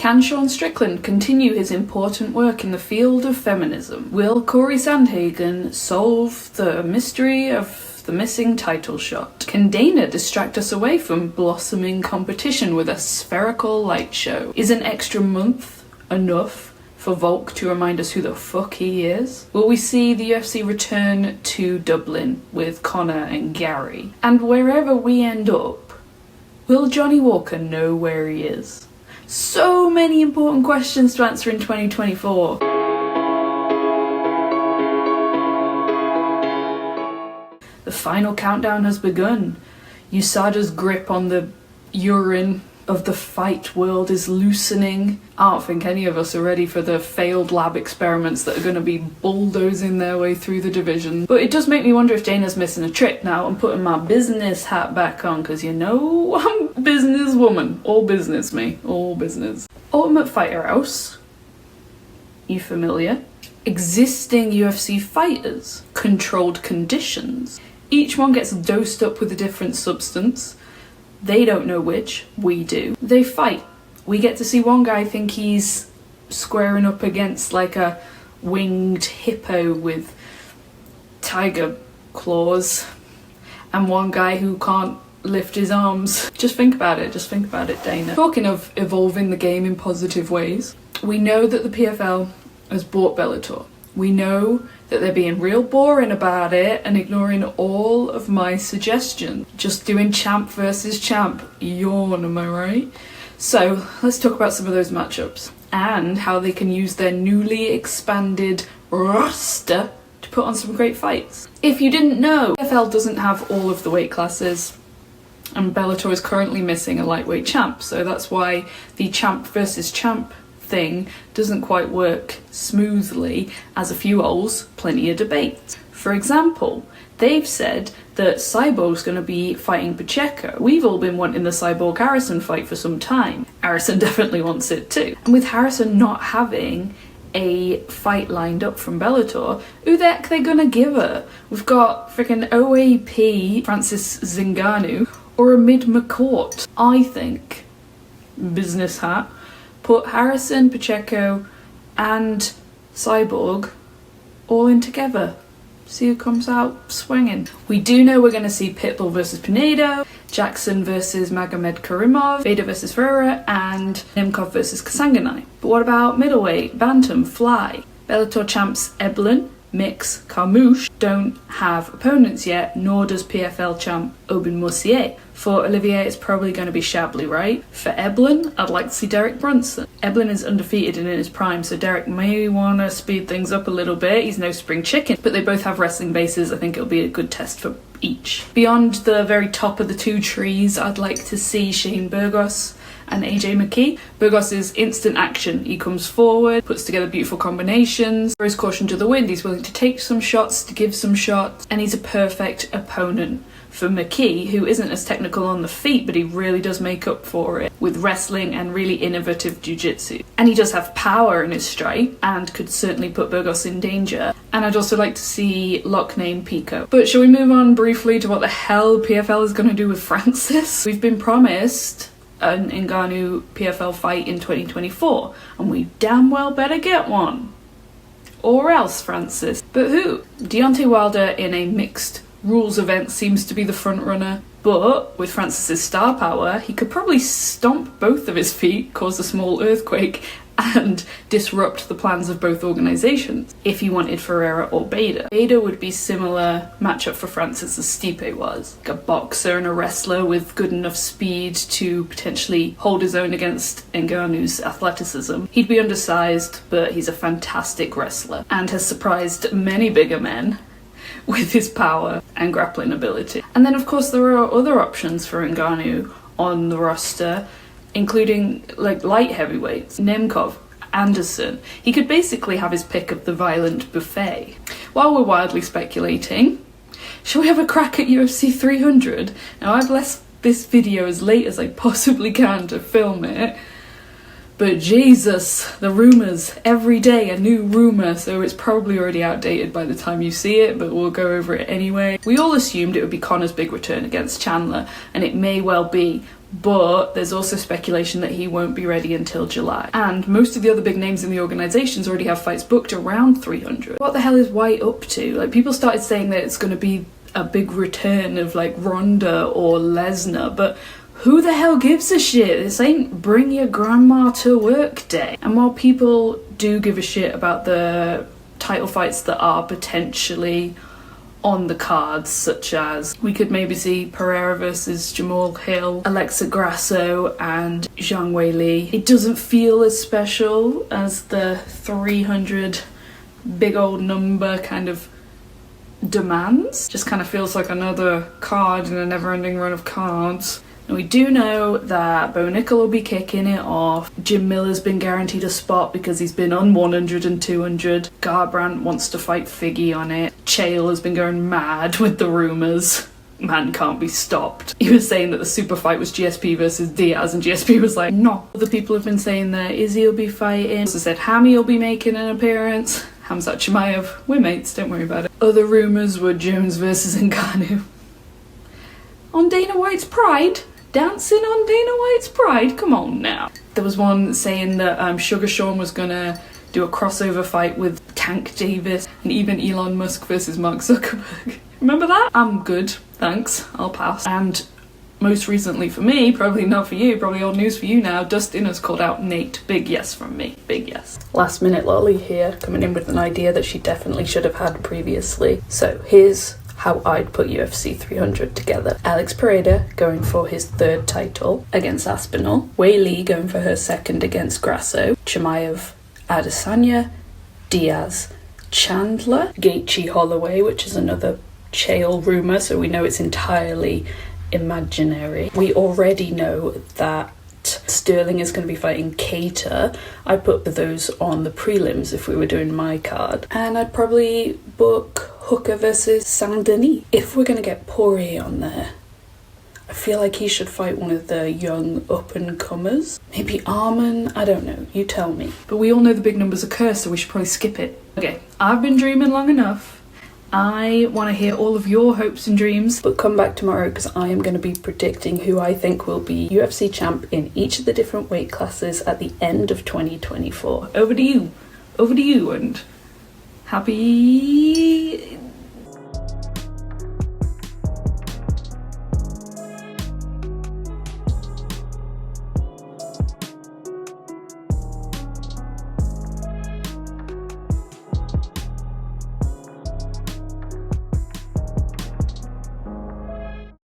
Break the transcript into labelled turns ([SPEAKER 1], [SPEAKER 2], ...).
[SPEAKER 1] Can Sean Strickland continue his important work in the field of feminism? Will Cory Sandhagen solve the mystery of the missing title shot? Can Dana distract us away from blossoming competition with a spherical light show? Is an extra month enough for Volk to remind us who the fuck he is? Will we see the UFC return to Dublin with Conor and Garry? And wherever we end up, will Johnny Walker know where he is? So many important questions to answer in 2024. The final countdown has begun. USADA's grip on the urine of the fight world is loosening. I don't think any of us are ready for the failed lab experiments that are going to be bulldozing their way through the division. But it does make me wonder if Dana's missing a trick now. I'm putting my business hat back on because, you know, I'm a businesswoman. All business, me. All business. Ultimate Fighter House. You familiar? Existing UFC fighters. Controlled conditions. Each one gets dosed up with a different substance. They don't know which, we do. They fight. We get to see one guy think he's squaring up against like a winged hippo with tiger claws, and one guy who can't lift his arms. Just think about it, Dana. Talking of evolving the game in positive ways, we know that the PFL has bought Bellator. We know that they're being real boring about it and ignoring all of my suggestions. Just doing champ versus champ. Yawn, am I right? So let's talk about some of those matchups and how they can use their newly expanded roster to put on some great fights. If you didn't know, PFL doesn't have all of the weight classes, and Bellator is currently missing a lightweight champ, so that's why the champ versus champ thing doesn't quite work smoothly, as a few holds plenty of debate. For example, they've said that Cyborg's going to be fighting Pacheco. We've all been wanting the Cyborg-Harrison fight for some time. Harrison definitely wants it too. And with Harrison not having a fight lined up from Bellator, who the heck they gonna give her? We've got freaking OAP Francis Ngannou or Amid McCourt. I think, business hat, put Harrison, Pacheco and Cyborg all in together. See who comes out swinging. We do know we're going to see Pitbull versus Pinedo, Jackson versus Magomed Karimov, Vader versus Pereira, and Nemkov versus Kasanganay. But what about middleweight, bantam, fly? Bellator champs Eblin, Mix, Carmouche don't have opponents yet, nor does PFL champ Aubin Mercier. For Olivier, it's probably going to be Shabley, right? For Eblin, I'd like to see Derek Brunson. Eblin is undefeated and in his prime, so Derek may want to speed things up a little bit. He's no spring chicken, but they both have wrestling bases. I think it'll be a good test for each. Beyond the very top of the two trees, I'd like to see Shane Burgos and AJ McKee. Burgos is instant action. He comes forward, puts together beautiful combinations, throws caution to the wind. He's willing to take some shots, to give some shots, and he's a perfect opponent for McKee, who isn't as technical on the feet, but he really does make up for it with wrestling and really innovative jiu-jitsu. And he does have power in his strike and could certainly put Burgos in danger. And I'd also like to see Lockname Pico. But shall we move on briefly to what the hell PFL is going to do with Francis? We've been promised an Ngannou PFL fight in 2024, and we damn well better get one. Or else, Francis. But who? Deontay Wilder in a mixed rules event seems to be the front runner, but with Francis's star power, he could probably stomp both of his feet, cause a small earthquake, and disrupt the plans of both organisations if he wanted Pereira or Bader. Bader would be similar matchup for Francis as Stipe was. Like a boxer and a wrestler with good enough speed to potentially hold his own against Ngannou's athleticism. He'd be undersized, but he's a fantastic wrestler and has surprised many bigger men with his power and grappling ability. And then of course there are other options for Ngannou on the roster, including like light heavyweights, Nemkov, Anderson. He could basically have his pick of the violent buffet. While we're wildly speculating, shall we have a crack at UFC 300? Now I've left this video as late as I possibly can to film it, but Jesus, the rumours, every day a new rumour, so it's probably already outdated by the time you see it, but we'll go over it anyway. We all assumed it would be Conor's big return against Chandler, and it may well be, but there's also speculation that he won't be ready until July. And most of the other big names in the organisations already have fights booked around 300. What the hell is White up to? Like, people started saying that it's going to be a big return of like Ronda or Lesnar, but who the hell gives a shit? This ain't bring your grandma to work day. And while people do give a shit about the title fights that are potentially on the cards, such as we could maybe see Pereira versus Jamal Hill, Alexa Grasso and Zhang Weili, it doesn't feel as special as the 300 big old number kind of demands. Just kind of feels like another card in a never-ending run of cards. And we do know that Bo Nickel will be kicking it off. Jim Miller's been guaranteed a spot because he's been on 100 and 200. Garbrandt wants to fight Figgy on it. Chael has been going mad with the rumours. Man can't be stopped. He was saying that the super fight was GSP versus Diaz, and GSP was like, no. Other people have been saying that Izzy will be fighting. Also said Hammy will be making an appearance. Hamzat Chimaev, we're mates, don't worry about it. Other rumours were Jones versus Ngannou. On Dana White's Pride? Dancing on Dana White's Pride? Come on now. There was one saying that Sugar Sean was gonna do a crossover fight with Tank Davis, and even Elon Musk versus Mark Zuckerberg. Remember that? I'm good, thanks, I'll pass. And most recently for me, probably not for you, probably old news for you now, Dustin has called out Nate. Big yes from me, big yes. Last minute Lolly here, coming in with an idea that she definitely should have had previously. So here's how I'd put UFC 300 together. Alex Pereira going for his third title against Aspinall. Weili going for her second against Grasso. Chimaev, Adesanya, Diaz, Chandler, Gaethje Holloway, which is another Chael rumour, so we know it's entirely imaginary. We already know that Sterling is going to be fighting Cater. I'd put those on the prelims if we were doing my card. And I'd probably book Hooker versus Saint-Denis. If we're going to get Poirier on there, I feel like he should fight one of the young up-and-comers. Maybe Arman? I don't know, you tell me. But we all know the big numbers occur, so we should probably skip it. Okay, I've been dreaming long enough. I want to hear all of your hopes and dreams, but come back tomorrow because I am going to be predicting who I think will be UFC champ in each of the different weight classes at the end of 2024. Over to you, and happy